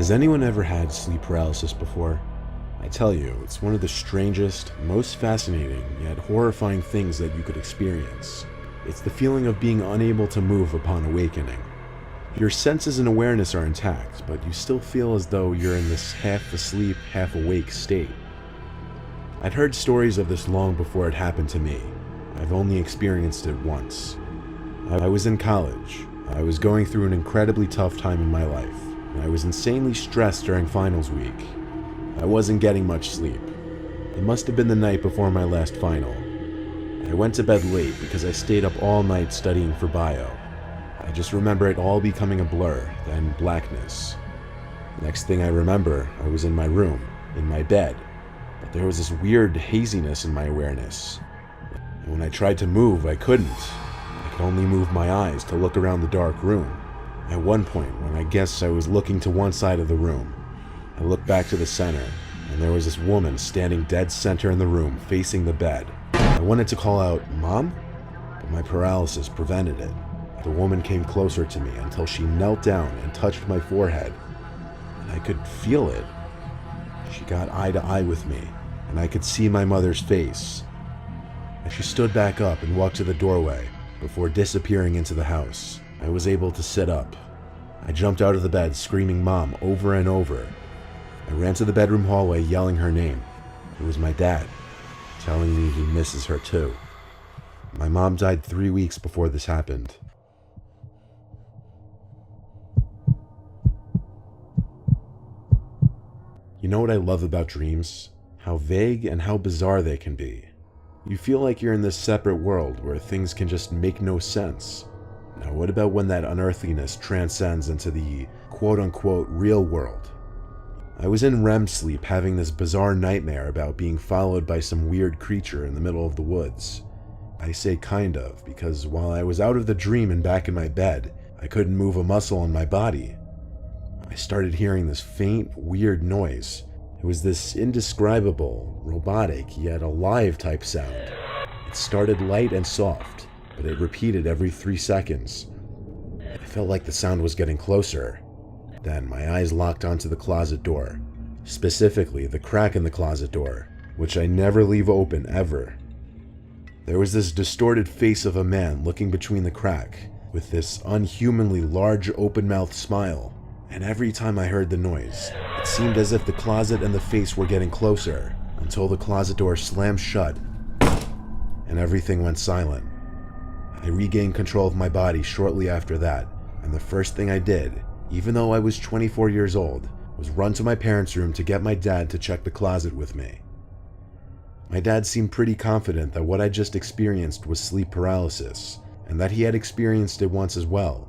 Has anyone ever had sleep paralysis before? I tell you, it's one of the strangest, most fascinating, yet horrifying things that you could experience. It's the feeling of being unable to move upon awakening. Your senses and awareness are intact, but you still feel as though you're in this half-asleep, half-awake state. I'd heard stories of this long before it happened to me. I've only experienced it once. I was in college. I was going through an incredibly tough time in my life. I was insanely stressed during finals week. I wasn't getting much sleep. It must have been the night before my last final. I went to bed late because I stayed up all night studying for bio. I just remember it all becoming a blur, then blackness. Next thing I remember, I was in my room, in my bed, but there was this weird haziness in my awareness. And when I tried to move, I couldn't. I could only move my eyes to look around the dark room. At one point, when I guess I was looking to one side of the room, I looked back to the center, and there was this woman standing dead center in the room, facing the bed. I wanted to call out, "Mom?" But my paralysis prevented it. The woman came closer to me until she knelt down and touched my forehead, and I could feel it. She got eye to eye with me, and I could see my mother's face. As she stood back up and walked to the doorway, before disappearing into the house, I was able to sit up. I jumped out of the bed screaming "Mom" over and over. I ran to the bedroom hallway yelling her name. It was my dad, telling me he misses her too. My mom died 3 weeks before this happened. You know what I love about dreams? How vague and how bizarre they can be. You feel like you're in this separate world where things can just make no sense. Now what about when that unearthliness transcends into the quote-unquote real world? I was in REM sleep having this bizarre nightmare about being followed by some weird creature in the middle of the woods. I say kind of, because while I was out of the dream and back in my bed, I couldn't move a muscle in my body. I started hearing this faint, weird noise. It was this indescribable, robotic, yet alive type sound. It started light and soft, but it repeated every 3 seconds. I felt like the sound was getting closer. Then my eyes locked onto the closet door, specifically the crack in the closet door, which I never leave open ever. There was this distorted face of a man looking between the crack, with this unhumanly large open-mouthed smile, and every time I heard the noise, it seemed as if the closet and the face were getting closer, until the closet door slammed shut, and everything went silent. I regained control of my body shortly after that, and the first thing I did, even though I was 24 years old, was run to my parents' room to get my dad to check the closet with me. My dad seemed pretty confident that what I just experienced was sleep paralysis, and that he had experienced it once as well.